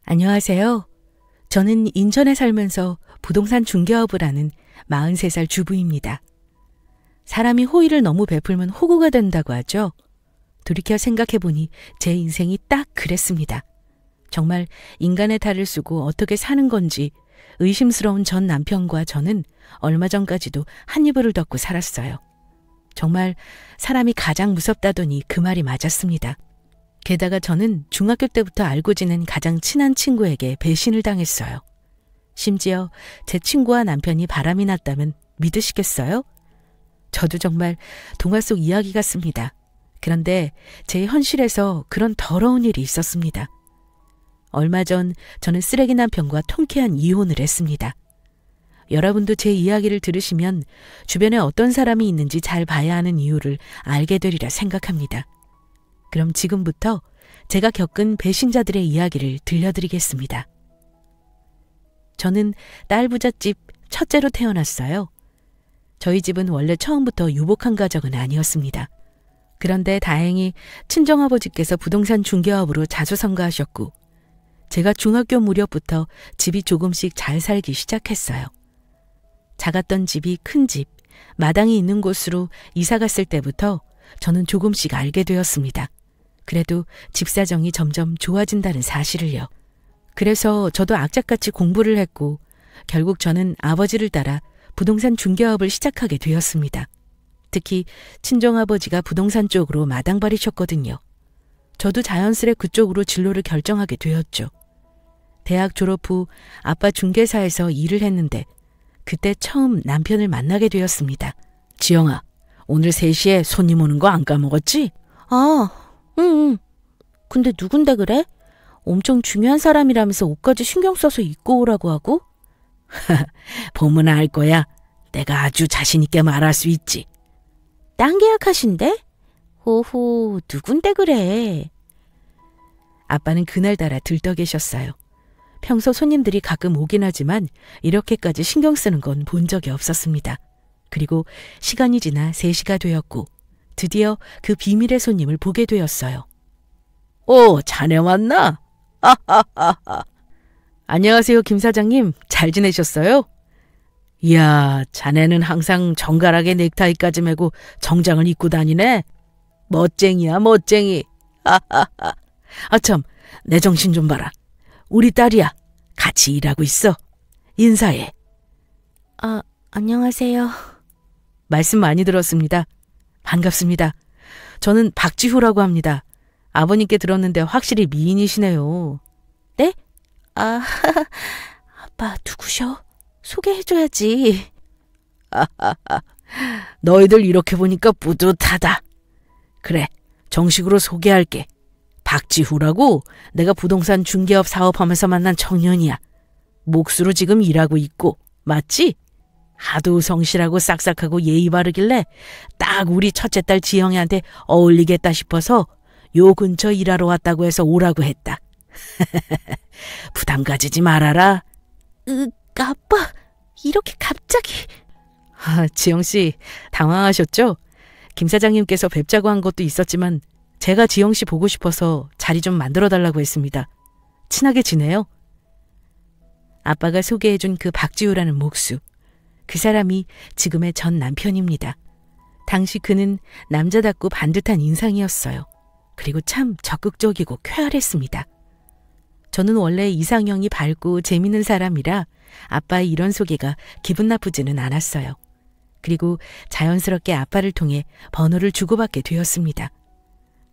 안녕하세요. 저는 인천에 살면서 부동산 중개업을 하는 43살 주부입니다. 사람이 호의를 너무 베풀면 호구가 된다고 하죠. 돌이켜 생각해보니 제 인생이 딱 그랬습니다. 정말 인간의 탈을 쓰고 어떻게 사는 건지 의심스러운 전 남편과 저는 얼마 전까지도 한 이불을 덮고 살았어요. 정말 사람이 가장 무섭다더니 그 말이 맞았습니다. 게다가 저는 중학교 때부터 알고 지낸 가장 친한 친구에게 배신을 당했어요. 심지어 제 친구와 남편이 바람이 났다면 믿으시겠어요? 저도 정말 동화 속 이야기 같습니다. 그런데 제 현실에서 그런 더러운 일이 있었습니다. 얼마 전 저는 쓰레기 남편과 통쾌한 이혼을 했습니다. 여러분도 제 이야기를 들으시면 주변에 어떤 사람이 있는지 잘 봐야 하는 이유를 알게 되리라 생각합니다. 그럼 지금부터 제가 겪은 배신자들의 이야기를 들려드리겠습니다. 저는 딸 부잣집 첫째로 태어났어요. 저희 집은 원래 처음부터 유복한 가정은 아니었습니다. 그런데 다행히 친정아버지께서 부동산 중개업으로 자수성가하셨고 제가 중학교 무렵부터 집이 조금씩 잘 살기 시작했어요. 작았던 집이 큰 집, 마당이 있는 곳으로 이사 갔을 때부터 저는 조금씩 알게 되었습니다. 그래도 집 사정이 점점 좋아진다는 사실을요. 그래서 저도 악착같이 공부를 했고 결국 저는 아버지를 따라 부동산 중개업을 시작하게 되었습니다. 특히 친정아버지가 부동산 쪽으로 마당발이셨거든요. 저도 자연스레 그쪽으로 진로를 결정하게 되었죠. 대학 졸업 후 아빠 중개사에서 일을 했는데 그때 처음 남편을 만나게 되었습니다. 지영아, 오늘 3시에 손님 오는 거 안 까먹었지? 응. 근데 누군데 그래? 엄청 중요한 사람이라면서 옷까지 신경 써서 입고 오라고 하고? 보면 알 거야. 내가 아주 자신 있게 말할 수 있지. 딴 계약하신대? 호호, 누군데 그래? 아빠는 그날따라 들떠 계셨어요. 평소 손님들이 가끔 오긴 하지만 이렇게까지 신경 쓰는 건 본 적이 없었습니다. 그리고 시간이 지나 3시가 되었고 드디어 그 비밀의 손님을 보게 되었어요. 오, 자네 왔나? 안녕하세요, 김 사장님. 잘 지내셨어요? 이야, 자네는 항상 정갈하게 넥타이까지 매고 정장을 입고 다니네. 멋쟁이야, 멋쟁이. 아참, 내 정신 좀 봐라. 우리 딸이야. 같이 일하고 있어. 인사해. 안녕하세요. 말씀 많이 들었습니다. 반갑습니다. 저는 박지후라고 합니다. 아버님께 들었는데 확실히 미인이시네요. 네? 아빠 누구셔? 소개해줘야지. 너희들 이렇게 보니까 뿌듯하다. 그래, 정식으로 소개할게. 박지후라고 내가 부동산 중개업 사업하면서 만난 청년이야. 몫으로 지금 일하고 있고, 맞지? 하도 성실하고 싹싹하고 예의 바르길래 딱 우리 첫째 딸 지영이한테 어울리겠다 싶어서 요 근처 일하러 왔다고 해서 오라고 했다. 부담 가지지 말아라. 아빠, 이렇게 갑자기. 지영씨, 당황하셨죠? 김 사장님께서 뵙자고 한 것도 있었지만 제가 지영씨 보고 싶어서 자리 좀 만들어달라고 했습니다. 친하게 지내요? 아빠가 소개해준 그 박지우라는 목수. 그 사람이 지금의 전 남편입니다. 당시 그는 남자답고 반듯한 인상이었어요. 그리고 참 적극적이고 쾌활했습니다. 저는 원래 이상형이 밝고 재밌는 사람이라 아빠의 이런 소개가 기분 나쁘지는 않았어요. 그리고 자연스럽게 아빠를 통해 번호를 주고받게 되었습니다.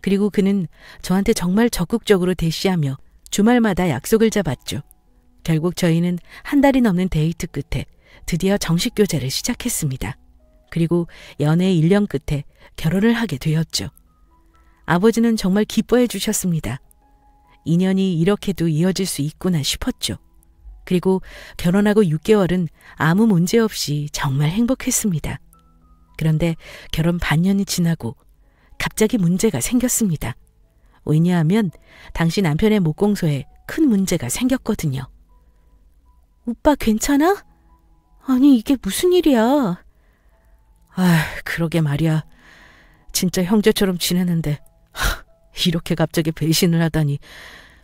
그리고 그는 저한테 정말 적극적으로 대시하며 주말마다 약속을 잡았죠. 결국 저희는 한 달이 넘는 데이트 끝에 드디어 정식 교제를 시작했습니다. 그리고 연애 1년 끝에 결혼을 하게 되었죠. 아버지는 정말 기뻐해 주셨습니다. 인연이 이렇게도 이어질 수 있구나 싶었죠. 그리고 결혼하고 6개월은 아무 문제 없이 정말 행복했습니다. 그런데 결혼 반년이 지나고 갑자기 문제가 생겼습니다. 왜냐하면 당시 남편의 목공소에 큰 문제가 생겼거든요. 오빠 괜찮아? 아니 이게 무슨 일이야? 그러게 말이야. 진짜 형제처럼 지내는데 이렇게 갑자기 배신을 하다니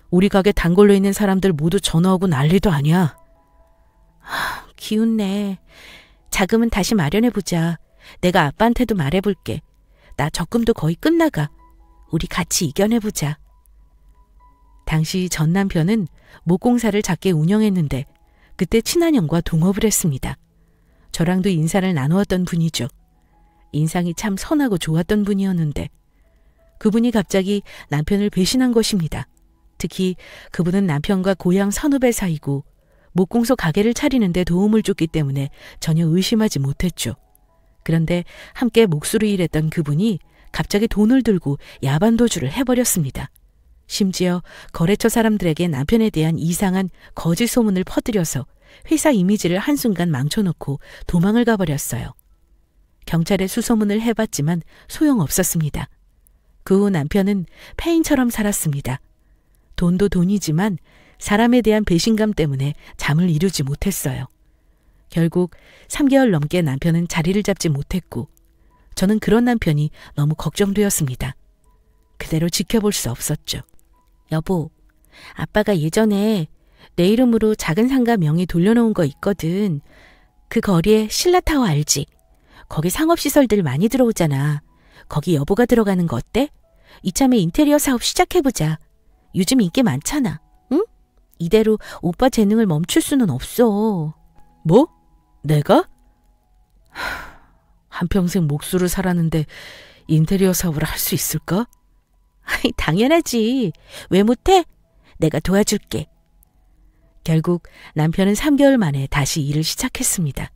우리 가게 단골로 있는 사람들 모두 전화 오고 난리도 아니야. 기운내. 자금은 다시 마련해보자. 내가 아빠한테도 말해볼게. 나 적금도 거의 끝나가. 우리 같이 이겨내보자. 당시 전 남편은 목공사를 작게 운영했는데 그때 친한형과 동업을 했습니다. 저랑도 인사를 나누었던 분이죠. 인상이 참 선하고 좋았던 분이었는데 그분이 갑자기 남편을 배신한 것입니다. 특히 그분은 남편과 고향 선후배 사이고 목공소 가게를 차리는 데 도움을 줬기 때문에 전혀 의심하지 못했죠. 그런데 함께 목수로 일했던 그분이 갑자기 돈을 들고 야반도주를 해버렸습니다. 심지어 거래처 사람들에게 남편에 대한 이상한 거짓 소문을 퍼뜨려서 회사 이미지를 한순간 망쳐놓고 도망을 가버렸어요. 경찰에 수소문을 해봤지만 소용없었습니다. 그 후 남편은 폐인처럼 살았습니다. 돈도 돈이지만 사람에 대한 배신감 때문에 잠을 이루지 못했어요. 결국 3개월 넘게 남편은 자리를 잡지 못했고 저는 그런 남편이 너무 걱정되었습니다. 그대로 지켜볼 수 없었죠. 여보, 아빠가 예전에 내 이름으로 작은 상가 명의 돌려놓은 거 있거든. 그 거리에 신라타워 알지? 거기 상업시설들 많이 들어오잖아. 거기 여보가 들어가는 거 어때? 이참에 인테리어 사업 시작해보자. 요즘 인기 많잖아. 응? 이대로 오빠 재능을 멈출 수는 없어. 뭐? 내가? 한평생 목수를 살았는데 인테리어 사업을 할 수 있을까? 당연하지. 왜 못해? 내가 도와줄게. 결국 남편은 3개월 만에 다시 일을 시작했습니다.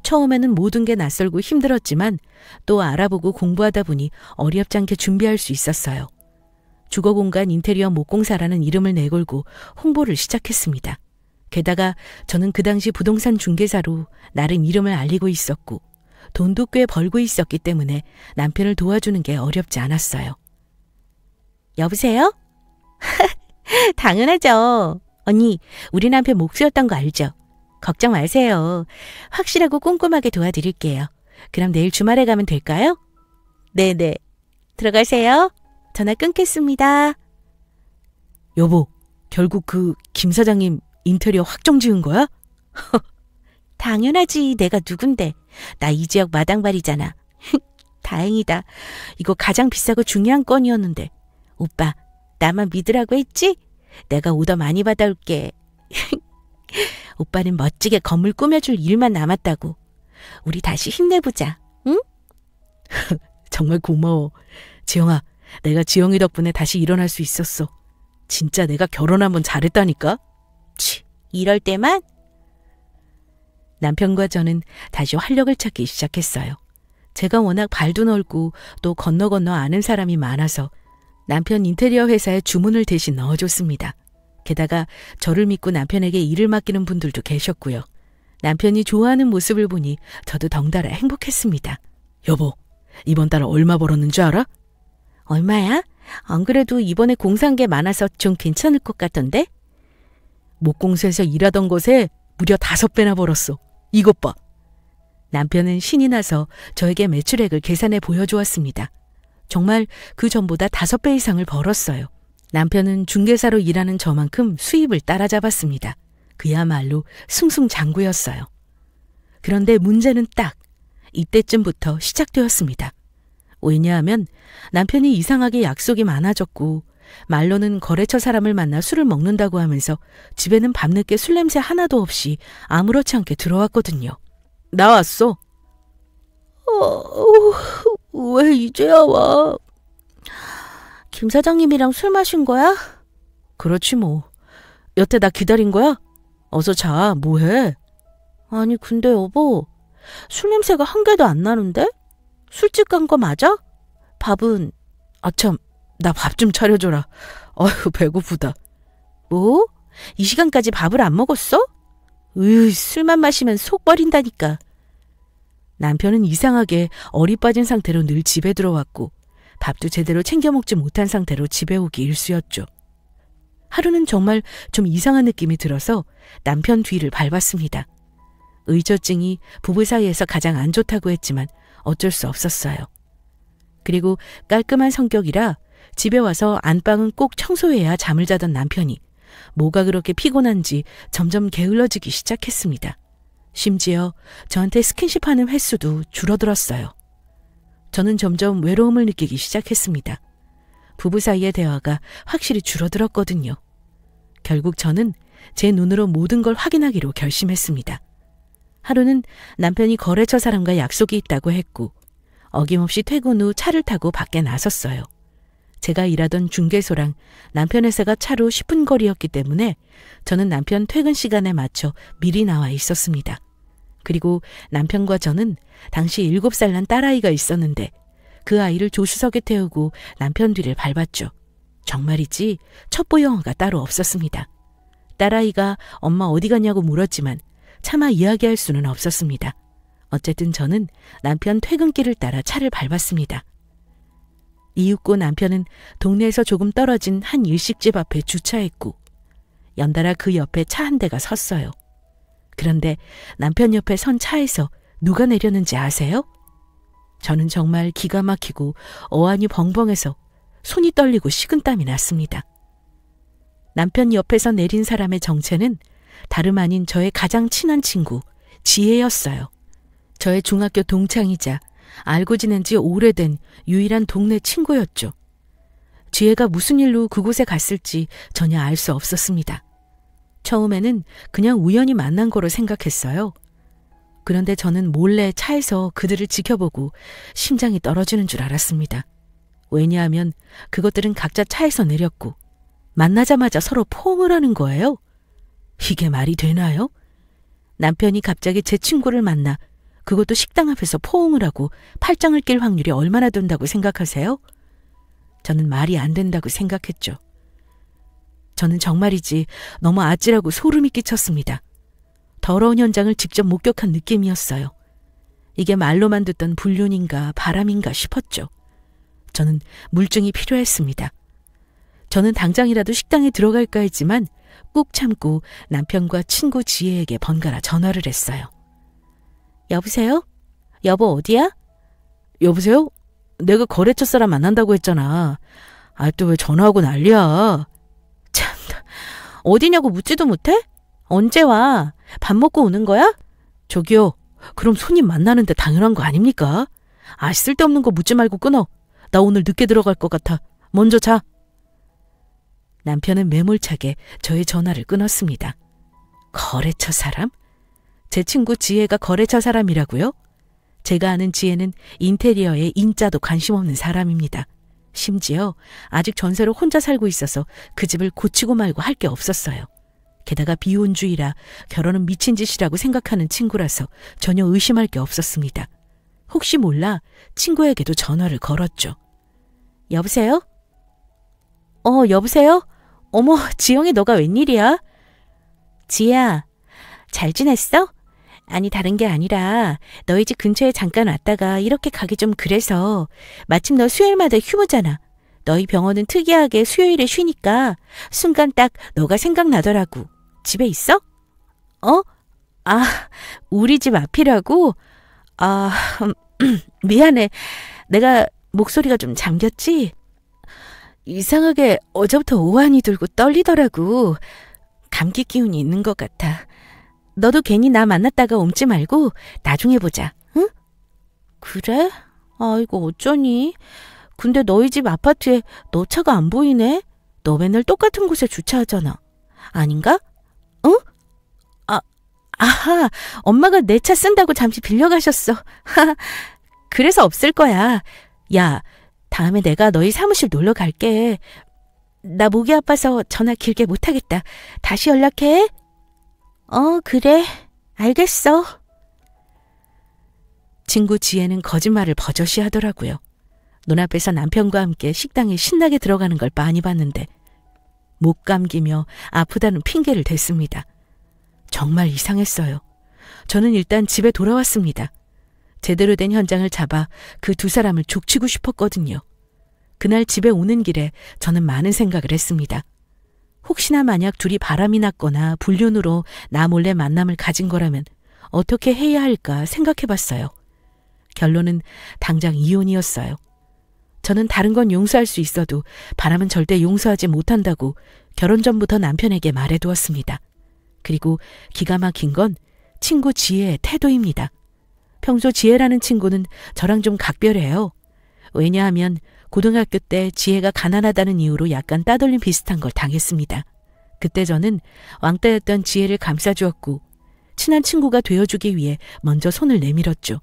처음에는 모든 게 낯설고 힘들었지만 또 알아보고 공부하다 보니 어렵지 않게 준비할 수 있었어요. 주거공간 인테리어 목공사라는 이름을 내걸고 홍보를 시작했습니다. 게다가 저는 그 당시 부동산 중개사로 나름 이름을 알리고 있었고 돈도 꽤 벌고 있었기 때문에 남편을 도와주는 게 어렵지 않았어요. 여보세요? 당연하죠. 언니, 우리 남편 목수였던 거 알죠? 걱정 마세요. 확실하고 꼼꼼하게 도와드릴게요. 그럼 내일 주말에 가면 될까요? 네네. 들어가세요. 전화 끊겠습니다. 여보, 결국 그 김 사장님 인테리어 확정 지은 거야? 당연하지. 내가 누군데. 나 이 지역 마당발이잖아. 다행이다. 이거 가장 비싸고 중요한 건이었는데. 오빠, 나만 믿으라고 했지? 내가 오더 많이 받아올게. 오빠는 멋지게 건물 꾸며줄 일만 남았다고. 우리 다시 힘내보자. 응? 정말 고마워. 지영아, 내가 지영이 덕분에 다시 일어날 수 있었어. 진짜 내가 결혼하면 잘했다니까? 이럴 때만? 남편과 저는 다시 활력을 찾기 시작했어요. 제가 워낙 발도 넓고 또 건너 아는 사람이 많아서 남편 인테리어 회사에 주문을 대신 넣어줬습니다. 게다가 저를 믿고 남편에게 일을 맡기는 분들도 계셨고요. 남편이 좋아하는 모습을 보니 저도 덩달아 행복했습니다. 여보, 이번 달 얼마 벌었는 줄 알아? 얼마야? 안 그래도 이번에 공사한 게 많아서 좀 괜찮을 것 같던데? 목공소에서 일하던 것에 무려 5배나 벌었어. 이것 봐. 남편은 신이 나서 저에게 매출액을 계산해 보여주었습니다. 정말 그 전보다 5배 이상을 벌었어요. 남편은 중개사로 일하는 저만큼 수입을 따라잡았습니다. 그야말로 승승장구였어요. 그런데 문제는 딱 이때쯤부터 시작되었습니다. 왜냐하면 남편이 이상하게 약속이 많아졌고 말로는 거래처 사람을 만나 술을 먹는다고 하면서 집에는 밤늦게 술 냄새 하나도 없이 아무렇지 않게 들어왔거든요. 나왔어. 왜 이제야 와? 김 사장님이랑 술 마신 거야? 그렇지 뭐. 여태 나 기다린 거야? 어서 자. 뭐해? 아니 근데 여보, 술 냄새가 한 개도 안 나는데? 술집 간 거 맞아? 밥은? 아참, 나 밥 좀 차려줘라. 어휴, 배고프다. 뭐? 이 시간까지 밥을 안 먹었어? 술만 마시면 속 버린다니까. 남편은 이상하게 얼이 빠진 상태로 늘 집에 들어왔고 밥도 제대로 챙겨 먹지 못한 상태로 집에 오기 일쑤였죠. 하루는 정말 좀 이상한 느낌이 들어서 남편 뒤를 밟았습니다. 의처증이 부부 사이에서 가장 안 좋다고 했지만 어쩔 수 없었어요. 그리고 깔끔한 성격이라 집에 와서 안방은 꼭 청소해야 잠을 자던 남편이 뭐가 그렇게 피곤한지 점점 게을러지기 시작했습니다. 심지어 저한테 스킨십하는 횟수도 줄어들었어요. 저는 점점 외로움을 느끼기 시작했습니다. 부부 사이의 대화가 확실히 줄어들었거든요. 결국 저는 제 눈으로 모든 걸 확인하기로 결심했습니다. 하루는 남편이 거래처 사람과 약속이 있다고 했고 어김없이 퇴근 후 차를 타고 밖에 나섰어요. 제가 일하던 중개소랑 남편 회사가 차로 10분 거리였기 때문에 저는 남편 퇴근 시간에 맞춰 미리 나와 있었습니다. 그리고 남편과 저는 당시 7살 난 딸아이가 있었는데 그 아이를 조수석에 태우고 남편 뒤를 밟았죠. 정말이지 첩보 영어가 따로 없었습니다. 딸아이가 엄마 어디 갔냐고 물었지만 차마 이야기할 수는 없었습니다. 어쨌든 저는 남편 퇴근길을 따라 차를 밟았습니다. 이윽고 남편은 동네에서 조금 떨어진 한 일식집 앞에 주차했고 연달아 그 옆에 차 한 대가 섰어요. 그런데 남편 옆에 선 차에서 누가 내렸는지 아세요? 저는 정말 기가 막히고 어안이 벙벙해서 손이 떨리고 식은땀이 났습니다. 남편 옆에서 내린 사람의 정체는 다름 아닌 저의 가장 친한 친구 지혜였어요. 저의 중학교 동창이자 알고 지낸 지 오래된 유일한 동네 친구였죠. 지혜가 무슨 일로 그곳에 갔을지 전혀 알 수 없었습니다. 처음에는 그냥 우연히 만난 거로 생각했어요. 그런데 저는 몰래 차에서 그들을 지켜보고 심장이 떨어지는 줄 알았습니다. 왜냐하면 그것들은 각자 차에서 내렸고 만나자마자 서로 포옹을 하는 거예요. 이게 말이 되나요? 남편이 갑자기 제 친구를 만나 그것도 식당 앞에서 포옹을 하고 팔짱을 낄 확률이 얼마나 된다고 생각하세요? 저는 말이 안 된다고 생각했죠. 저는 정말이지 너무 아찔하고 소름이 끼쳤습니다. 더러운 현장을 직접 목격한 느낌이었어요. 이게 말로만 듣던 불륜인가 바람인가 싶었죠. 저는 물증이 필요했습니다. 저는 당장이라도 식당에 들어갈까 했지만 꾹 참고 남편과 친구 지혜에게 번갈아 전화를 했어요. 여보세요? 여보 어디야? 여보세요? 내가 거래처 사람 만난다고 했잖아. 또 왜 전화하고 난리야? 참, 어디냐고 묻지도 못해? 언제 와? 밥 먹고 오는 거야? 저기요, 그럼 손님 만나는데 당연한 거 아닙니까? 쓸데없는 거 묻지 말고 끊어. 나 오늘 늦게 들어갈 것 같아. 먼저 자. 남편은 매몰차게 저의 전화를 끊었습니다. 거래처 사람? 제 친구 지혜가 거래처 사람이라고요? 제가 아는 지혜는 인테리어에 인자도 관심 없는 사람입니다. 심지어 아직 전세로 혼자 살고 있어서 그 집을 고치고 말고 할 게 없었어요. 게다가 비혼주의라 결혼은 미친 짓이라고 생각하는 친구라서 전혀 의심할 게 없었습니다. 혹시 몰라 친구에게도 전화를 걸었죠. 여보세요? 여보세요? 어머, 지영이 너가 웬일이야? 지혜야, 잘 지냈어? 아니 다른 게 아니라 너희 집 근처에 잠깐 왔다가 이렇게 가기 좀 그래서 마침 너 수요일마다 휴무잖아. 너희 병원은 특이하게 수요일에 쉬니까 순간 딱 너가 생각나더라고. 집에 있어? 우리 집 앞이라고? 미안해. 내가 목소리가 좀 잠겼지? 이상하게 어제부터 오한이 들고 떨리더라고. 감기 기운이 있는 것 같아. 너도 괜히 나 만났다가 옮지 말고 나중에 보자, 응? 그래? 이거 어쩌니? 근데 너희 집 아파트에 너 차가 안 보이네? 너 맨날 똑같은 곳에 주차하잖아. 아닌가? 응? 아하, 엄마가 내 차 쓴다고 잠시 빌려가셨어. 그래서 없을 거야. 야, 다음에 내가 너희 사무실 놀러 갈게. 나 목이 아파서 전화 길게 못하겠다. 다시 연락해. 그래. 알겠어. 친구 지혜는 거짓말을 버젓이 하더라고요. 눈앞에서 남편과 함께 식당에 신나게 들어가는 걸 많이 봤는데 목 감기며 아프다는 핑계를 댔습니다. 정말 이상했어요. 저는 일단 집에 돌아왔습니다. 제대로 된 현장을 잡아 그 두 사람을 족치고 싶었거든요. 그날 집에 오는 길에 저는 많은 생각을 했습니다. 혹시나 만약 둘이 바람이 났거나 불륜으로 나 몰래 만남을 가진 거라면 어떻게 해야 할까 생각해봤어요. 결론은 당장 이혼이었어요. 저는 다른 건 용서할 수 있어도 바람은 절대 용서하지 못한다고 결혼 전부터 남편에게 말해두었습니다. 그리고 기가 막힌 건 친구 지혜의 태도입니다. 평소 지혜라는 친구는 저랑 좀 각별해요. 왜냐하면 고등학교 때 지혜가 가난하다는 이유로 약간 따돌림 비슷한 걸 당했습니다. 그때 저는 왕따였던 지혜를 감싸주었고 친한 친구가 되어주기 위해 먼저 손을 내밀었죠.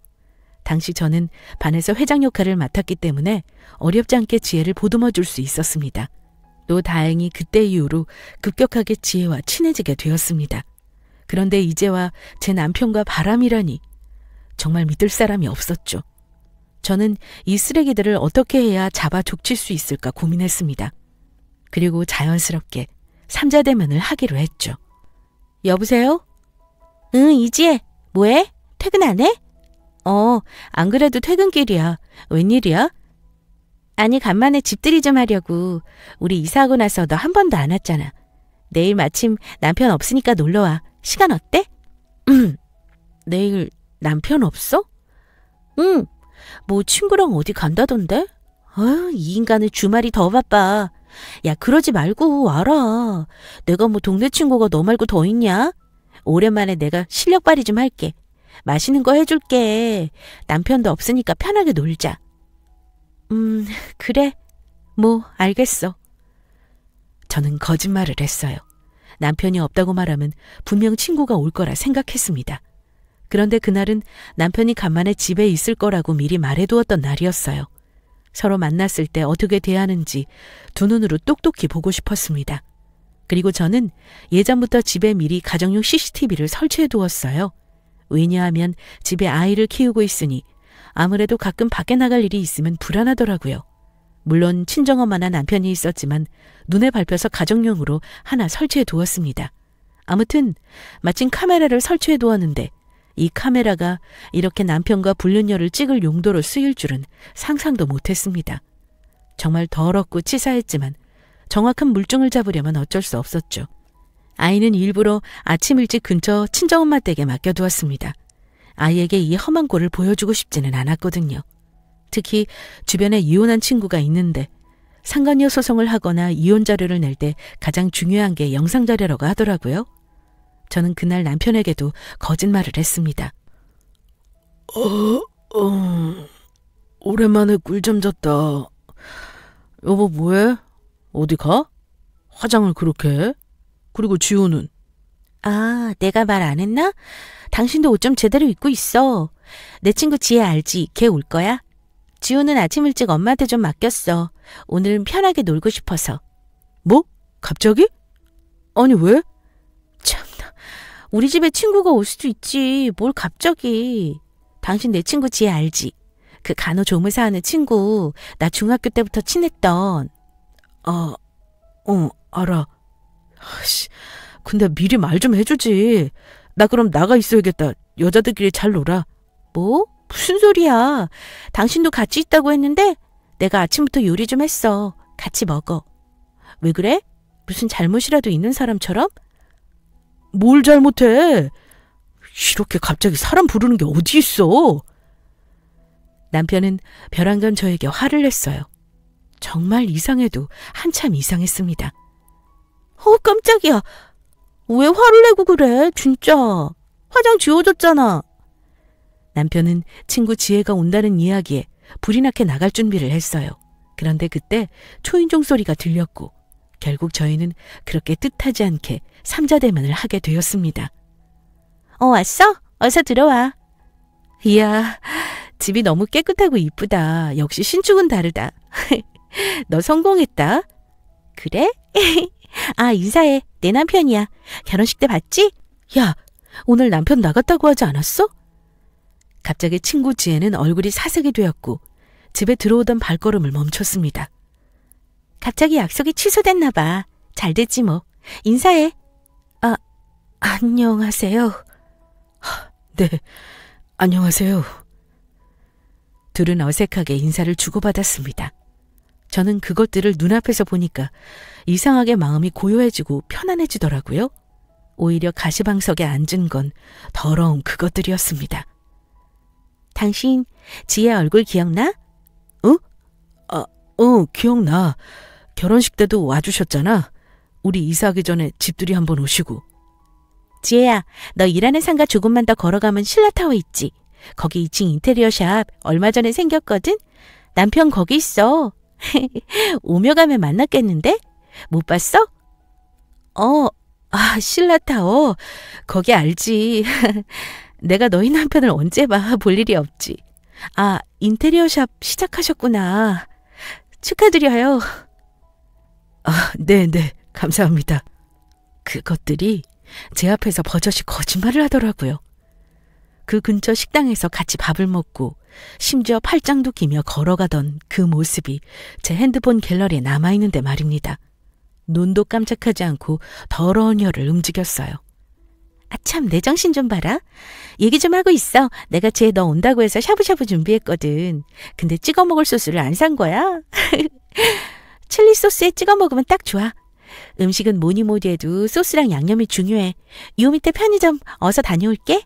당시 저는 반에서 회장 역할을 맡았기 때문에 어렵지 않게 지혜를 보듬어 줄 수 있었습니다. 또 다행히 그때 이후로 급격하게 지혜와 친해지게 되었습니다. 그런데 이제와 제 남편과 바람이라니 정말 믿을 사람이 없었죠. 저는 이 쓰레기들을 어떻게 해야 잡아 족칠 수 있을까 고민했습니다. 그리고 자연스럽게 삼자대면을 하기로 했죠. 여보세요? 응, 이지혜. 뭐해? 퇴근 안 해? 안 그래도 퇴근길이야. 웬일이야? 아니, 간만에 집들이 좀 하려고. 우리 이사하고 나서 너 한 번도 안 왔잖아. 내일 마침 남편 없으니까 놀러와. 시간 어때? 내일 남편 없어? 응. 뭐 친구랑 어디 간다던데? 이 인간은 주말이 더 바빠. 야, 그러지 말고 와라. 내가 뭐 동네 친구가 너 말고 더 있냐? 오랜만에 내가 실력 발휘 좀 할게. 맛있는 거 해줄게. 남편도 없으니까 편하게 놀자. 그래. 뭐 알겠어. 저는 거짓말을 했어요. 남편이 없다고 말하면 분명 친구가 올 거라 생각했습니다. 그런데 그날은 남편이 간만에 집에 있을 거라고 미리 말해두었던 날이었어요. 서로 만났을 때 어떻게 대하는지 두 눈으로 똑똑히 보고 싶었습니다. 그리고 저는 예전부터 집에 미리 가정용 CCTV를 설치해 두었어요. 왜냐하면 집에 아이를 키우고 있으니 아무래도 가끔 밖에 나갈 일이 있으면 불안하더라고요. 물론 친정엄마나 남편이 있었지만 눈에 밟혀서 가정용으로 하나 설치해 두었습니다. 아무튼 마침 카메라를 설치해 두었는데 이 카메라가 이렇게 남편과 불륜녀를 찍을 용도로 쓰일 줄은 상상도 못했습니다. 정말 더럽고 치사했지만 정확한 물증을 잡으려면 어쩔 수 없었죠. 아이는 일부러 아침 일찍 근처 친정엄마 댁에 맡겨두었습니다. 아이에게 이 험한 꼴을 보여주고 싶지는 않았거든요. 특히 주변에 이혼한 친구가 있는데 상간녀 소송을 하거나 이혼 자료를 낼 때 가장 중요한 게 영상 자료라고 하더라고요. 저는 그날 남편에게도 거짓말을 했습니다. 오랜만에 꿀잠 잤다. 여보 뭐해? 어디 가? 화장을 그렇게 해? 그리고 지우는? 내가 말 안 했나? 당신도 옷 좀 제대로 입고 있어. 내 친구 지혜 알지? 걔 올 거야. 지우는 아침 일찍 엄마한테 좀 맡겼어. 오늘은 편하게 놀고 싶어서. 뭐? 갑자기? 아니 왜? 참나, 우리 집에 친구가 올 수도 있지. 뭘 갑자기. 당신 내 친구 지혜 알지? 그 간호조무사 하는 친구. 나 중학교 때부터 친했던. 알아. 근데 미리 말 좀 해주지. 나 그럼 나가 있어야겠다. 여자들끼리 잘 놀아. 뭐? 무슨 소리야. 당신도 같이 있다고 했는데 내가 아침부터 요리 좀 했어. 같이 먹어. 왜 그래? 무슨 잘못이라도 있는 사람처럼? 뭘 잘못해? 이렇게 갑자기 사람 부르는 게 어디 있어? 남편은 벼랑간 저에게 화를 냈어요. 정말 이상해도 한참 이상했습니다. 깜짝이야. 왜 화를 내고 그래? 진짜. 화장 지워줬잖아. 남편은 친구 지혜가 온다는 이야기에 불이 나게 나갈 준비를 했어요. 그런데 그때 초인종 소리가 들렸고 결국 저희는 그렇게 뜻하지 않게 삼자대면을 하게 되었습니다. 왔어? 어서 들어와. 이야, 집이 너무 깨끗하고 이쁘다. 역시 신축은 다르다. 너 성공했다. 그래? 인사해. 내 남편이야. 결혼식 때 봤지? 야, 오늘 남편 나갔다고 하지 않았어? 갑자기 친구 지혜는 얼굴이 사색이 되었고 집에 들어오던 발걸음을 멈췄습니다. 갑자기 약속이 취소됐나 봐. 잘 됐지 뭐. 인사해. 안녕하세요. 네, 안녕하세요. 둘은 어색하게 인사를 주고받았습니다. 저는 그것들을 눈앞에서 보니까 이상하게 마음이 고요해지고 편안해지더라고요. 오히려 가시방석에 앉은 건 더러운 그것들이었습니다. 당신 지혜 얼굴 기억나? 기억나. 결혼식 때도 와주셨잖아. 우리 이사하기 전에 집들이 한번 오시고. 지혜야, 너 일하는 상가 조금만 더 걸어가면 신라타워 있지. 거기 2층 인테리어 샵 얼마 전에 생겼거든? 남편 거기 있어. 오며 가며 만났겠는데? 못 봤어? 신라타워. 거기 알지. 내가 너희 남편을 언제 봐. 볼 일이 없지. 인테리어 샵 시작하셨구나. 축하드려요. 네네. 감사합니다. 그것들이 제 앞에서 버젓이 거짓말을 하더라고요. 그 근처 식당에서 같이 밥을 먹고 심지어 팔짱도 끼며 걸어가던 그 모습이 제 핸드폰 갤러리에 남아있는데 말입니다. 눈도 깜짝하지 않고 더러운 혀를 움직였어요. 참, 내 정신 좀 봐라. 얘기 좀 하고 있어. 내가 쟤 너 온다고 해서 샤브샤브 준비했거든. 근데 찍어 먹을 소스를 안 산 거야. 칠리 소스에 찍어 먹으면 딱 좋아. 음식은 뭐니 뭐니 해도 소스랑 양념이 중요해. 요 밑에 편의점 어서 다녀올게.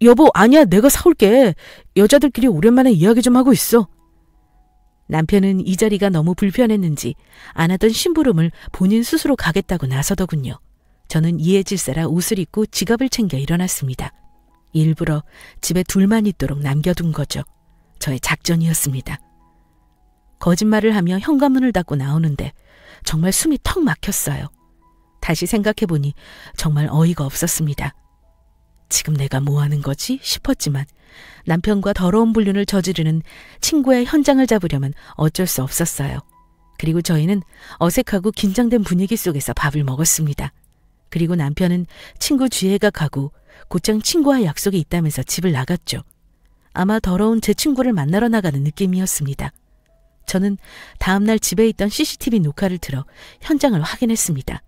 여보, 아니야. 내가 사올게. 여자들끼리 오랜만에 이야기 좀 하고 있어. 남편은 이 자리가 너무 불편했는지 안 하던 심부름을 본인 스스로 가겠다고 나서더군요. 저는 이에 질세라 옷을 입고 지갑을 챙겨 일어났습니다. 일부러 집에 둘만 있도록 남겨둔 거죠. 저의 작전이었습니다. 거짓말을 하며 현관문을 닫고 나오는데 정말 숨이 턱 막혔어요. 다시 생각해보니 정말 어이가 없었습니다. 지금 내가 뭐 하는 거지 싶었지만 남편과 더러운 불륜을 저지르는 친구의 현장을 잡으려면 어쩔 수 없었어요. 그리고 저희는 어색하고 긴장된 분위기 속에서 밥을 먹었습니다. 그리고 남편은 친구 지혜가 가고 곧장 친구와 약속이 있다면서 집을 나갔죠. 아마 더러운 제 친구를 만나러 나가는 느낌이었습니다. 저는 다음날 집에 있던 CCTV 녹화를 틀어 현장을 확인했습니다.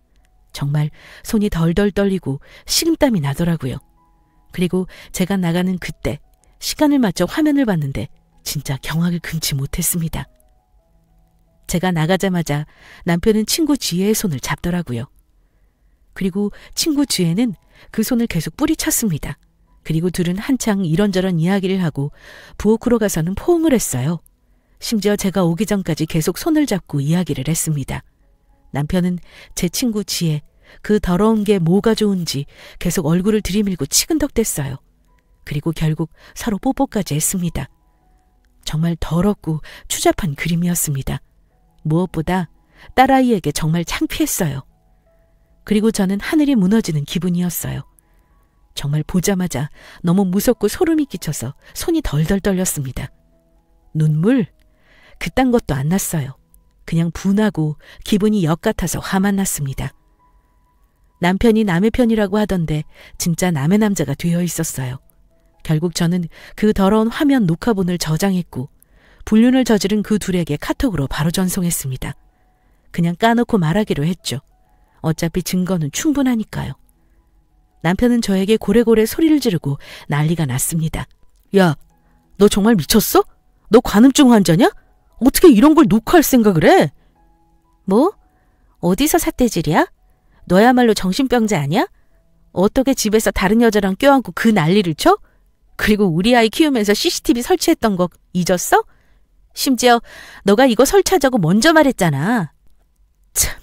정말 손이 덜덜 떨리고 식은땀이 나더라고요. 그리고 제가 나가는 그때 시간을 맞춰 화면을 봤는데 진짜 경악을 금치 못했습니다. 제가 나가자마자 남편은 친구 지혜의 손을 잡더라고요. 그리고 친구 지혜는 그 손을 계속 뿌리쳤습니다. 그리고 둘은 한창 이런저런 이야기를 하고 부엌으로 가서는 포옹을 했어요. 심지어 제가 오기 전까지 계속 손을 잡고 이야기를 했습니다. 남편은 제 친구 지혜, 그 더러운 게 뭐가 좋은지 계속 얼굴을 들이밀고 치근덕댔어요. 그리고 결국 서로 뽀뽀까지 했습니다. 정말 더럽고 추잡한 그림이었습니다. 무엇보다 딸아이에게 정말 창피했어요. 그리고 저는 하늘이 무너지는 기분이었어요. 정말 보자마자 너무 무섭고 소름이 끼쳐서 손이 덜덜 떨렸습니다. 눈물? 그딴 것도 안 났어요. 그냥 분하고 기분이 역 같아서 화만 났습니다. 남편이 남의 편이라고 하던데 진짜 남의 남자가 되어 있었어요. 결국 저는 그 더러운 화면 녹화본을 저장했고 불륜을 저지른 그 둘에게 카톡으로 바로 전송했습니다. 그냥 까놓고 말하기로 했죠. 어차피 증거는 충분하니까요. 남편은 저에게 고래고래 소리를 지르고 난리가 났습니다. 야, 너 정말 미쳤어? 너 관음증 환자냐? 어떻게 이런 걸 녹화할 생각을 해? 뭐? 어디서 삿대질이야? 너야말로 정신병자 아니야? 어떻게 집에서 다른 여자랑 껴안고 그 난리를 쳐? 그리고 우리 아이 키우면서 CCTV 설치했던 거 잊었어? 심지어 너가 이거 설치하자고 먼저 말했잖아. 참,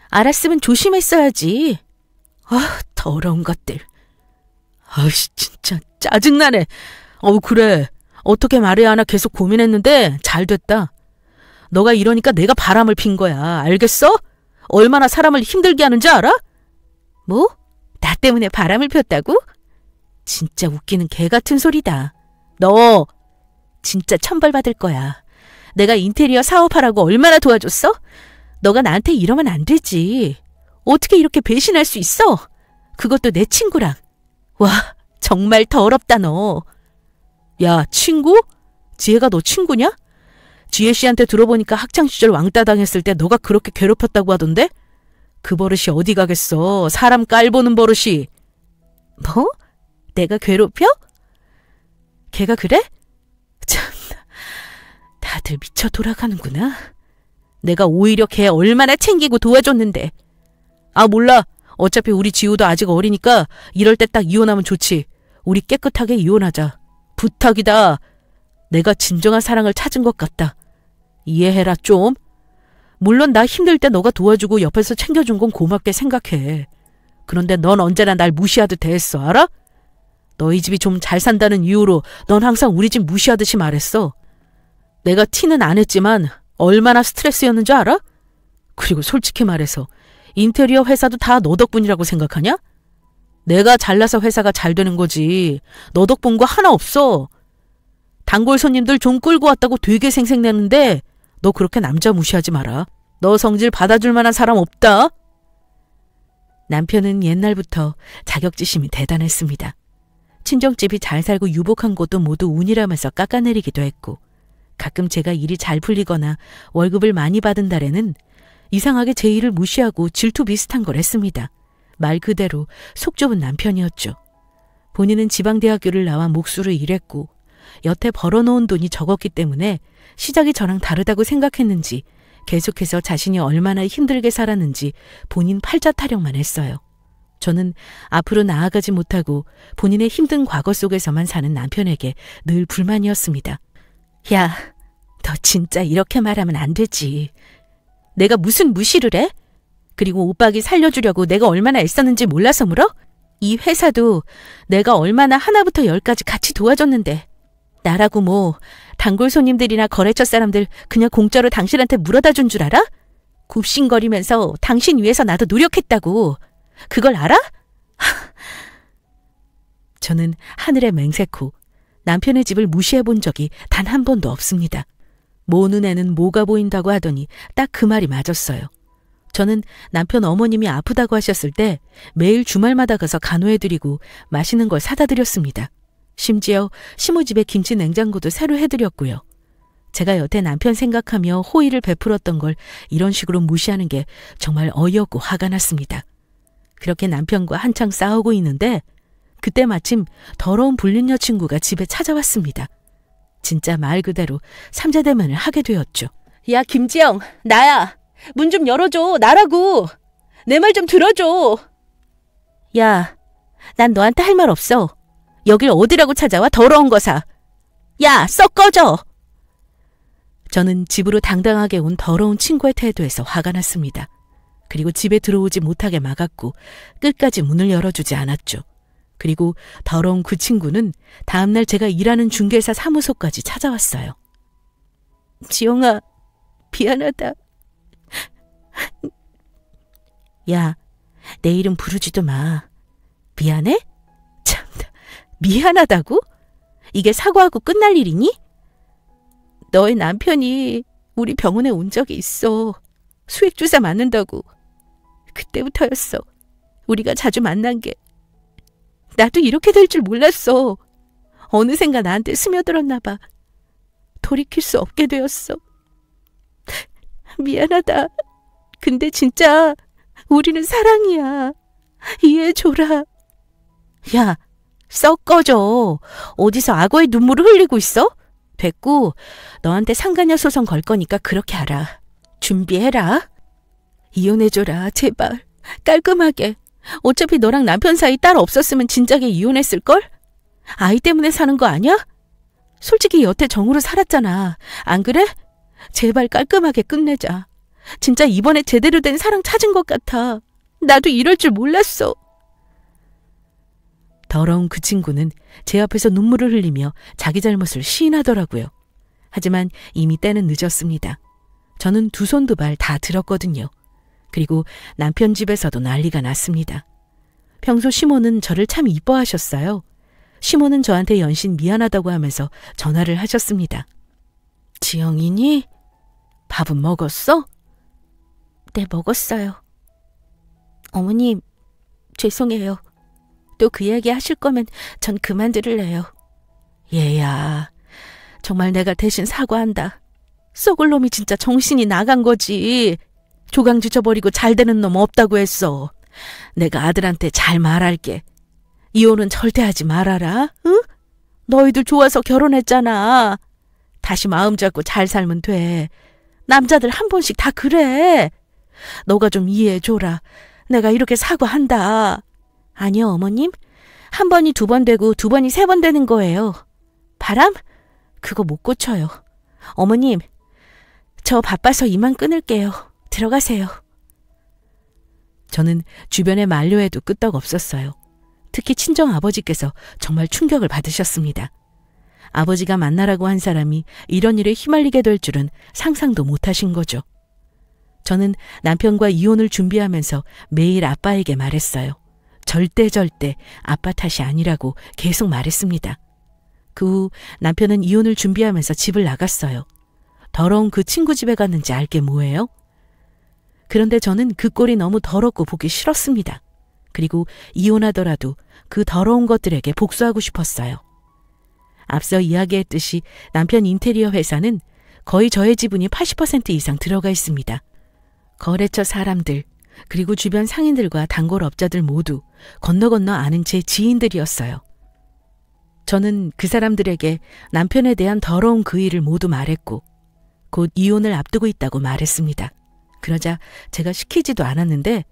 알았으면 조심했어야지. 더러운 것들. 아이씨, 진짜 짜증나네. 그래. 어떻게 말해야 하나 계속 고민했는데 잘 됐다. 너가 이러니까 내가 바람을 핀 거야. 알겠어? 얼마나 사람을 힘들게 하는지 알아? 뭐? 나 때문에 바람을 폈다고? 진짜 웃기는 개 같은 소리다. 너 진짜 천벌 받을 거야. 내가 인테리어 사업하라고 얼마나 도와줬어? 너가 나한테 이러면 안 되지. 어떻게 이렇게 배신할 수 있어? 그것도 내 친구랑. 와, 정말 더럽다 너. 야, 친구? 지혜가 너 친구냐? 지혜 씨한테 들어보니까 학창시절 왕따 당했을 때 너가 그렇게 괴롭혔다고 하던데? 그 버릇이 어디 가겠어. 사람 깔보는 버릇이. 뭐? 내가 괴롭혀? 걔가 그래? 참나, 다들 미쳐 돌아가는구나. 내가 오히려 걔 얼마나 챙기고 도와줬는데. 몰라. 어차피 우리 지우도 아직 어리니까 이럴 때 딱 이혼하면 좋지. 우리 깨끗하게 이혼하자. 부탁이다. 내가 진정한 사랑을 찾은 것 같다. 이해해라 좀. 물론 나 힘들 때 너가 도와주고 옆에서 챙겨준 건 고맙게 생각해. 그런데 넌 언제나 날 무시하듯 대했어, 알아? 너희 집이 좀 잘 산다는 이유로 넌 항상 우리 집 무시하듯이 말했어. 내가 티는 안 했지만 얼마나 스트레스였는지 알아? 그리고 솔직히 말해서 인테리어 회사도 다 너 덕분이라고 생각하냐? 내가 잘나서 회사가 잘 되는 거지. 너 덕분 거 하나 없어. 단골 손님들 좀 끌고 왔다고 되게 생색내는데 너 그렇게 남자 무시하지 마라. 너 성질 받아줄 만한 사람 없다. 남편은 옛날부터 자격지심이 대단했습니다. 친정집이 잘 살고 유복한 곳도 모두 운이라면서 깎아내리기도 했고, 가끔 제가 일이 잘 풀리거나 월급을 많이 받은 달에는 이상하게 제 일을 무시하고 질투 비슷한 걸 했습니다. 말 그대로 속 좁은 남편이었죠. 본인은 지방대학교를 나와 몫으로 일했고 여태 벌어놓은 돈이 적었기 때문에 시작이 저랑 다르다고 생각했는지 계속해서 자신이 얼마나 힘들게 살았는지 본인 팔자 타령만 했어요. 저는 앞으로 나아가지 못하고 본인의 힘든 과거 속에서만 사는 남편에게 늘 불만이었습니다. 야, 너 진짜 이렇게 말하면 안 되지. 내가 무슨 무시를 해? 그리고 오빠기 살려주려고 내가 얼마나 애썼는지 몰라서 물어? 이 회사도 내가 얼마나 하나부터 열까지 같이 도와줬는데 나라고 뭐 단골 손님들이나 거래처 사람들 그냥 공짜로 당신한테 물어다 준 줄 알아? 굽신거리면서 당신 위해서 나도 노력했다고. 그걸 알아? 저는 하늘에 맹세코 남편의 집을 무시해 본 적이 단 한 번도 없습니다. 모 눈에는 뭐가 보인다고 하더니 딱 그 말이 맞았어요. 저는 남편 어머님이 아프다고 하셨을 때 매일 주말마다 가서 간호해드리고 맛있는 걸 사다 드렸습니다. 심지어 시모집에 김치 냉장고도 새로 해드렸고요. 제가 여태 남편 생각하며 호의를 베풀었던 걸 이런 식으로 무시하는 게 정말 어이없고 화가 났습니다. 그렇게 남편과 한창 싸우고 있는데 그때 마침 더러운 불륜 여친구가 집에 찾아왔습니다. 진짜 말 그대로 삼자대면을 하게 되었죠. 야, 김지영, 나야. 문 좀 열어줘. 나라고. 내 말 좀 들어줘. 야, 난 너한테 할 말 없어. 여길 어디라고 찾아와, 더러운 거사. 야, 썩 꺼져. 저는 집으로 당당하게 온 더러운 친구의 태도에서 화가 났습니다. 그리고 집에 들어오지 못하게 막았고 끝까지 문을 열어주지 않았죠. 그리고 더러운 그 친구는 다음날 제가 일하는 중개사 사무소까지 찾아왔어요. 지영아, 미안하다. 야, 내 이름 부르지도 마. 미안해? 참나, 미안하다고? 이게 사과하고 끝날 일이니? 너의 남편이 우리 병원에 온 적이 있어. 수액주사 맞는다고. 그때부터였어. 우리가 자주 만난 게. 나도 이렇게 될 줄 몰랐어. 어느샌가 나한테 스며들었나 봐. 돌이킬 수 없게 되었어. 미안하다. 근데 진짜 우리는 사랑이야. 이해해줘라. 야, 썩 꺼져. 어디서 악어의 눈물을 흘리고 있어? 됐고, 너한테 상간녀 소송 걸 거니까 그렇게 알아. 준비해라. 이혼해줘라, 제발. 깔끔하게. 어차피 너랑 남편 사이 딸 없었으면 진작에 이혼했을걸? 아이 때문에 사는 거 아니야? 솔직히 여태 정으로 살았잖아. 안 그래? 제발 깔끔하게 끝내자. 진짜 이번에 제대로 된 사랑 찾은 것 같아. 나도 이럴 줄 몰랐어. 더러운 그 친구는 제 앞에서 눈물을 흘리며 자기 잘못을 시인하더라고요. 하지만 이미 때는 늦었습니다. 저는 두 손 두 발 다 들었거든요. 그리고 남편 집에서도 난리가 났습니다. 평소 시모는 저를 참 이뻐하셨어요. 시모는 저한테 연신 미안하다고 하면서 전화를 하셨습니다. 지영이니? 밥은 먹었어? 네, 먹었어요. 어머님, 죄송해요. 또 그 얘기 하실 거면 전 그만 들을래요. 얘야, 정말 내가 대신 사과한다. 썩을 놈이 진짜 정신이 나간 거지. 조강지 쳐버리고 잘 되는 놈 없다고 했어. 내가 아들한테 잘 말할게. 이혼은 절대 하지 말아라. 응? 너희들 좋아서 결혼했잖아. 다시 마음 잡고 잘 살면 돼. 남자들 한 번씩 다 그래. 너가 좀 이해해줘라. 내가 이렇게 사과한다. 아니요, 어머님. 한 번이 두 번 되고 두 번이 세 번 되는 거예요. 바람? 그거 못 고쳐요. 어머님, 저 바빠서 이만 끊을게요. 들어가세요. 저는 주변에 만류해도 끄떡 없었어요. 특히 친정아버지께서 정말 충격을 받으셨습니다. 아버지가 만나라고 한 사람이 이런 일에 휘말리게 될 줄은 상상도 못하신 거죠. 저는 남편과 이혼을 준비하면서 매일 아빠에게 말했어요. 절대 아빠 탓이 아니라고 계속 말했습니다. 그 후 남편은 이혼을 준비하면서 집을 나갔어요. 더러운 그 친구 집에 갔는지 알게 뭐예요? 그런데 저는 그 꼴이 너무 더럽고 보기 싫었습니다. 그리고 이혼하더라도 그 더러운 것들에게 복수하고 싶었어요. 앞서 이야기했듯이 남편 인테리어 회사는 거의 저의 지분이 80% 이상 들어가 있습니다. 거래처 사람들, 그리고 주변 상인들과 단골업자들 모두 건너 아는 제 지인들이었어요. 저는 그 사람들에게 남편에 대한 더러운 그 일을 모두 말했고 곧 이혼을 앞두고 있다고 말했습니다. 그러자 제가 시키지도 않았는데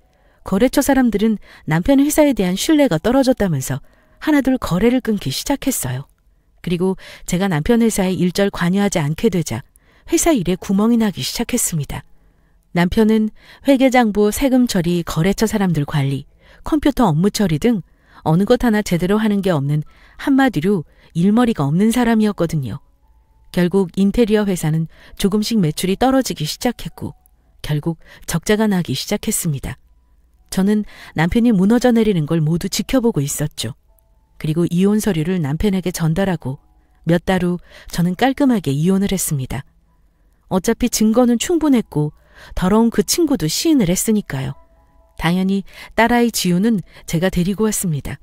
거래처 사람들은 남편 회사에 대한 신뢰가 떨어졌다면서 하나둘 거래를 끊기 시작했어요. 그리고 제가 남편 회사에 일절 관여하지 않게 되자 회사 일에 구멍이 나기 시작했습니다. 남편은 회계장부, 세금 처리, 거래처 사람들 관리, 컴퓨터 업무 처리 등 어느 것 하나 제대로 하는 게 없는 한마디로 일머리가 없는 사람이었거든요. 결국 인테리어 회사는 조금씩 매출이 떨어지기 시작했고 결국 적자가 나기 시작했습니다. 저는 남편이 무너져 내리는 걸 모두 지켜보고 있었죠. 그리고 이혼 서류를 남편에게 전달하고 몇 달 후 저는 깔끔하게 이혼을 했습니다. 어차피 증거는 충분했고 더러운 그 친구도 시인을 했으니까요. 당연히 딸아이 지우는 제가 데리고 왔습니다.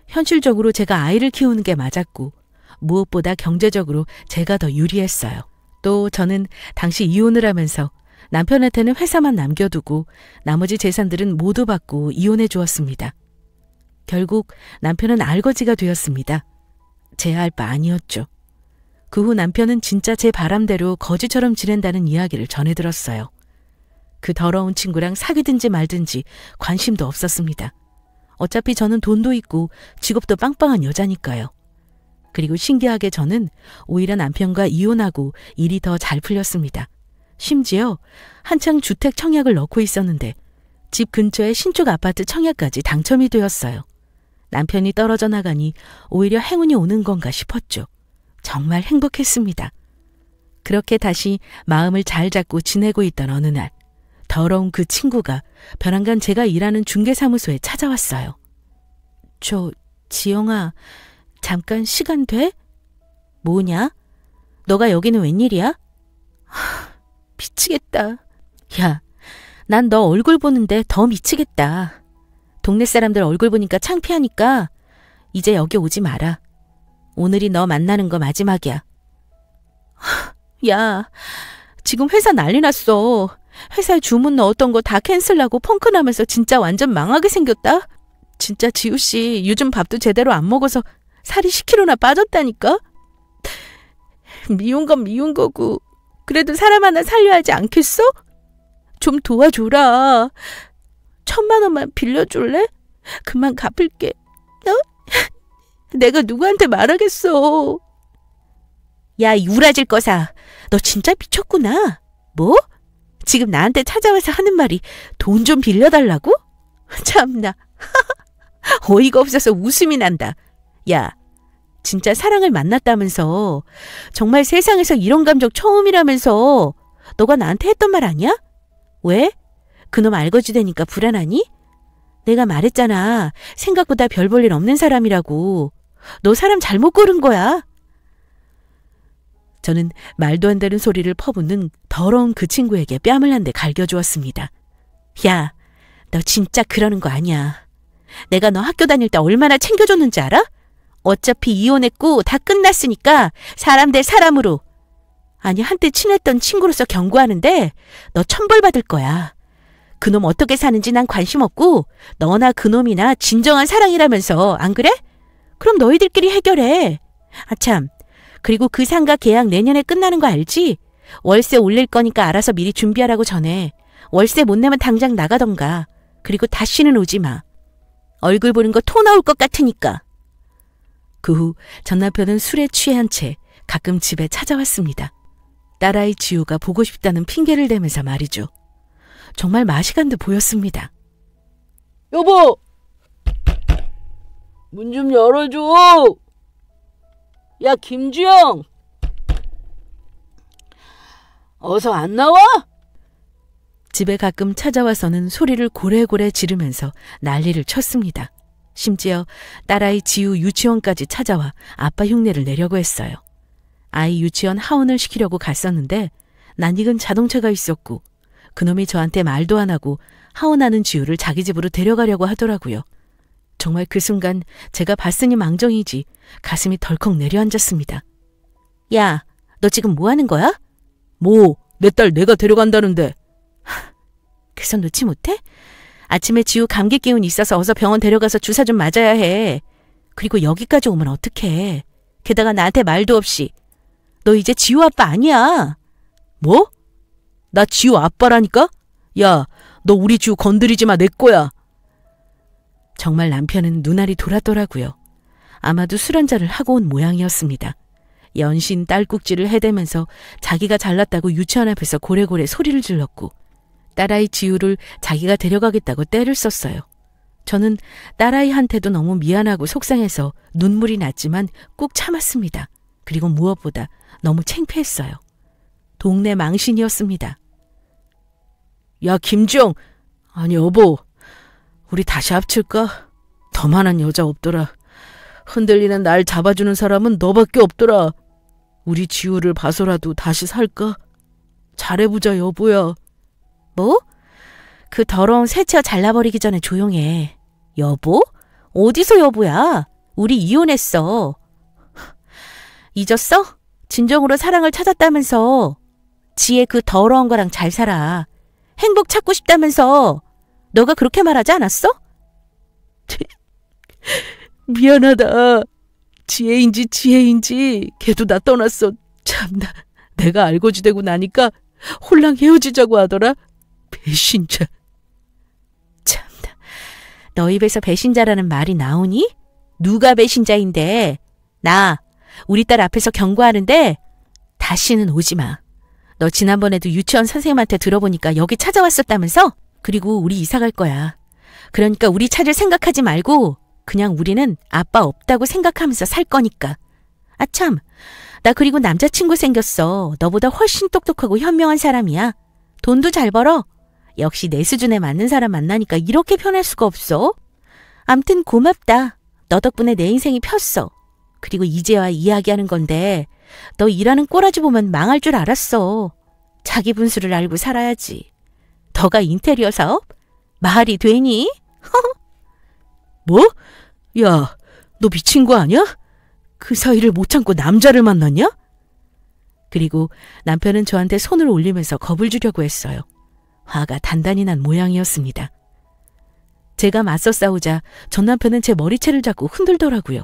현실적으로 제가 아이를 키우는 게 맞았고 무엇보다 경제적으로 제가 더 유리했어요. 또 저는 당시 이혼을 하면서 남편한테는 회사만 남겨두고 나머지 재산들은 모두 받고 이혼해 주었습니다. 결국 남편은 알거지가 되었습니다. 제 할 바 아니었죠. 그 후 남편은 진짜 제 바람대로 거지처럼 지낸다는 이야기를 전해 들었어요. 그 더러운 친구랑 사귀든지 말든지 관심도 없었습니다. 어차피 저는 돈도 있고 직업도 빵빵한 여자니까요. 그리고 신기하게 저는 오히려 남편과 이혼하고 일이 더 잘 풀렸습니다. 심지어 한창 주택 청약을 넣고 있었는데 집 근처에 신축 아파트 청약까지 당첨이 되었어요. 남편이 떨어져 나가니 오히려 행운이 오는 건가 싶었죠. 정말 행복했습니다. 그렇게 다시 마음을 잘 잡고 지내고 있던 어느 날 더러운 그 친구가 벼랑간 제가 일하는 중개사무소에 찾아왔어요. 지영아, 잠깐 시간 돼? 뭐냐? 너가 여기는 웬일이야? 미치겠다. 야, 난 너 얼굴 보는데 더 미치겠다. 동네 사람들 얼굴 보니까 창피하니까 이제 여기 오지 마라. 오늘이 너 만나는 거 마지막이야. 야, 지금 회사 난리 났어. 회사에 주문 넣었던 거 다 캔슬하고 펑크 나면서 진짜 완전 망하게 생겼다. 진짜 지우씨 요즘 밥도 제대로 안 먹어서 살이 10kg나 빠졌다니까. 미운 건 미운 거고 그래도 사람 하나 살려야 하지 않겠어? 좀 도와줘라. 1,000만 원만 빌려줄래? 그만 갚을게. 내가 누구한테 말하겠어. 야, 유라질 거사. 너 진짜 미쳤구나. 뭐? 지금 나한테 찾아와서 하는 말이 돈 좀 빌려달라고? 참나. 어이가 없어서 웃음이 난다. 야, 진짜 사랑을 만났다면서 정말 세상에서 이런 감정 처음이라면서 너가 나한테 했던 말 아니야? 왜? 그놈 알거지 되니까 불안하니? 내가 말했잖아. 생각보다 별 볼 일 없는 사람이라고. 너 사람 잘못 고른 거야. 저는 말도 안 되는 소리를 퍼붓는 더러운 그 친구에게 뺨을 한 대 갈겨주었습니다. 야, 너 진짜 그러는 거 아니야. 내가 너 학교 다닐 때 얼마나 챙겨줬는지 알아? 어차피 이혼했고 다 끝났으니까 사람 대 사람으로. 아니, 한때 친했던 친구로서 경고하는데 너 천벌 받을 거야. 그놈 어떻게 사는지 난 관심 없고 너나 그놈이나 진정한 사랑이라면서 안 그래? 그럼 너희들끼리 해결해. 아참, 그리고 그 상가 계약 내년에 끝나는 거 알지? 월세 올릴 거니까 알아서 미리 준비하라고 전해. 월세 못 내면 당장 나가던가. 그리고 다시는 오지 마. 얼굴 보는 거 토 나올 것 같으니까. 그 후 전 남편은 술에 취한 채 가끔 집에 찾아왔습니다. 딸아이 지우가 보고 싶다는 핑계를 대면서 말이죠. 정말 마시간 듯 보였습니다. 여보! 문 좀 열어줘! 야, 김주영! 어서 안 나와? 집에 가끔 찾아와서는 소리를 고래고래 지르면서 난리를 쳤습니다. 심지어 딸아이 지우 유치원까지 찾아와 아빠 흉내를 내려고 했어요. 아이 유치원 하원을 시키려고 갔었는데 낯익은 자동차가 있었고 그놈이 저한테 말도 안 하고 하원하는 지우를 자기 집으로 데려가려고 하더라고요. 정말 그 순간 제가 봤으니 망정이지 가슴이 덜컥 내려앉았습니다. 야, 너 지금 뭐 하는 거야? 뭐, 내 딸 내가 데려간다는데. 그 손 놓지 못해? 아침에 지우 감기 기운 있어서 어서 병원 데려가서 주사 좀 맞아야 해. 그리고 여기까지 오면 어떡해. 게다가 나한테 말도 없이. 너 이제 지우 아빠 아니야. 뭐? 나 지우 아빠라니까? 야, 너 우리 지우 건드리지 마, 내 거야. 정말 남편은 눈알이 돌았더라고요. 아마도 술 한잔을 하고 온 모양이었습니다. 연신 딸꾹질을 해대면서 자기가 잘났다고 유치원 앞에서 고래고래 소리를 질렀고 딸아이 지우를 자기가 데려가겠다고 떼를 썼어요. 저는 딸아이한테도 너무 미안하고 속상해서 눈물이 났지만 꾹 참았습니다. 그리고 무엇보다 너무 창피했어요. 동네 망신이었습니다. 야, 김주영! 아니, 여보. 우리 다시 합칠까? 더만한 여자 없더라. 흔들리는 날 잡아주는 사람은 너밖에 없더라. 우리 지우를 봐서라도 다시 살까? 잘해보자, 여보야. 뭐? 그 더러운 새치어 잘라버리기 전에 조용해. 여보? 어디서 여보야? 우리 이혼했어. 잊었어? 진정으로 사랑을 찾았다면서. 지혜 그 더러운 거랑 잘 살아. 행복 찾고 싶다면서. 너가 그렇게 말하지 않았어? 미안하다. 지혜인지 걔도 나 떠났어. 참나. 내가 알고지되고 나니까 홀랑 헤어지자고 하더라. 배신자. 참나. 너 입에서 배신자라는 말이 나오니? 누가 배신자인데. 나 우리 딸 앞에서 경고하는데 다시는 오지 마. 너 지난번에도 유치원 선생님한테 들어보니까 여기 찾아왔었다면서? 그리고 우리 이사 갈 거야. 그러니까 우리 찾을 생각하지 말고 그냥 우리는 아빠 없다고 생각하면서 살 거니까. 아참, 나 그리고 남자친구 생겼어. 너보다 훨씬 똑똑하고 현명한 사람이야. 돈도 잘 벌어. 역시 내 수준에 맞는 사람 만나니까 이렇게 편할 수가 없어. 암튼 고맙다. 너 덕분에 내 인생이 폈어. 그리고 이제와 이야기하는 건데 너 일하는 꼬라지 보면 망할 줄 알았어. 자기 분수를 알고 살아야지. 너가 인테리어 사업? 말이 되니? 뭐? 야, 너 미친 거 아니야? 그 사이를 못 참고 남자를 만났냐? 그리고 남편은 저한테 손을 올리면서 겁을 주려고 했어요. 화가 단단히 난 모양이었습니다. 제가 맞서 싸우자 전 남편은 제 머리채를 잡고 흔들더라고요.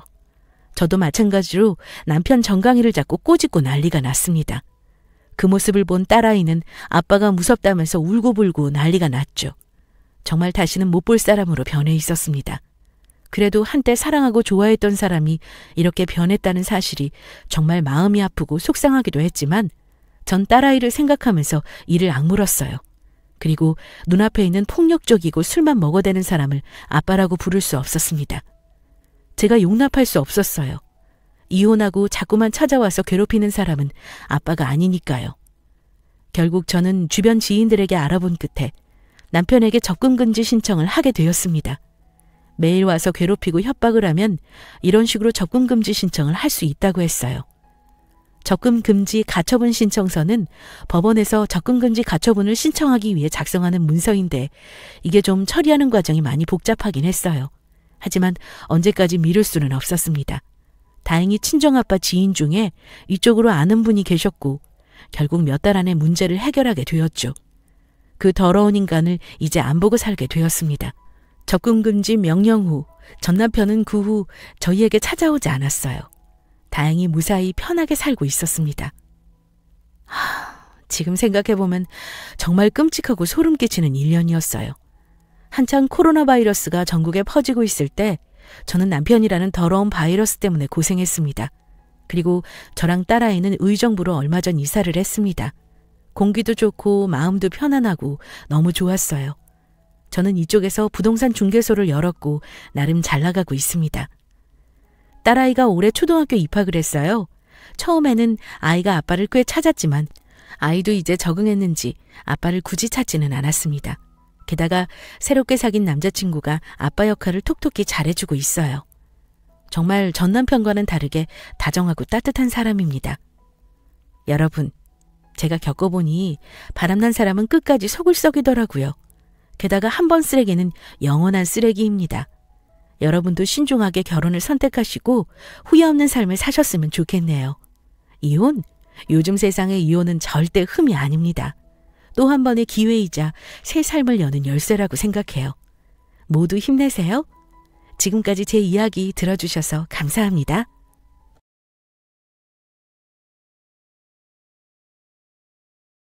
저도 마찬가지로 남편 정강이를 잡고 꼬집고 난리가 났습니다. 그 모습을 본 딸아이는 아빠가 무섭다면서 울고불고 난리가 났죠. 정말 다시는 못 볼 사람으로 변해 있었습니다. 그래도 한때 사랑하고 좋아했던 사람이 이렇게 변했다는 사실이 정말 마음이 아프고 속상하기도 했지만 전 딸아이를 생각하면서 이를 악물었어요. 그리고 눈앞에 있는 폭력적이고 술만 먹어대는 사람을 아빠라고 부를 수 없었습니다. 제가 용납할 수 없었어요. 이혼하고 자꾸만 찾아와서 괴롭히는 사람은 아빠가 아니니까요. 결국 저는 주변 지인들에게 알아본 끝에 남편에게 접근금지 신청을 하게 되었습니다. 매일 와서 괴롭히고 협박을 하면 이런 식으로 접근금지 신청을 할 수 있다고 했어요. 접근금지 가처분 신청서는 법원에서 접근금지 가처분을 신청하기 위해 작성하는 문서인데 이게 좀 처리하는 과정이 많이 복잡하긴 했어요. 하지만 언제까지 미룰 수는 없었습니다. 다행히 친정아빠 지인 중에 이쪽으로 아는 분이 계셨고 결국 몇 달 안에 문제를 해결하게 되었죠. 그 더러운 인간을 이제 안 보고 살게 되었습니다. 접근금지 명령 후 전 남편은 그 후 저희에게 찾아오지 않았어요. 다행히 무사히 편하게 살고 있었습니다. 지금 생각해보면 정말 끔찍하고 소름 끼치는 1년이었어요. 한창 코로나 바이러스가 전국에 퍼지고 있을 때 저는 남편이라는 더러운 바이러스 때문에 고생했습니다. 그리고 저랑 딸아이는 의정부로 얼마 전 이사를 했습니다. 공기도 좋고 마음도 편안하고 너무 좋았어요. 저는 이쪽에서 부동산 중개소를 열었고 나름 잘 나가고 있습니다. 딸아이가 올해 초등학교 입학을 했어요. 처음에는 아이가 아빠를 꽤 찾았지만 아이도 이제 적응했는지 아빠를 굳이 찾지는 않았습니다. 게다가 새롭게 사귄 남자친구가 아빠 역할을 톡톡히 잘해주고 있어요. 정말 전 남편과는 다르게 다정하고 따뜻한 사람입니다. 여러분, 제가 겪어보니 바람난 사람은 끝까지 속을 썩이더라고요. 게다가 한 번 쓰레기는 영원한 쓰레기입니다. 여러분도 신중하게 결혼을 선택하시고 후회 없는 삶을 사셨으면 좋겠네요. 이혼? 요즘 세상의 이혼은 절대 흠이 아닙니다. 또 한 번의 기회이자 새 삶을 여는 열쇠라고 생각해요. 모두 힘내세요. 지금까지 제 이야기 들어주셔서 감사합니다.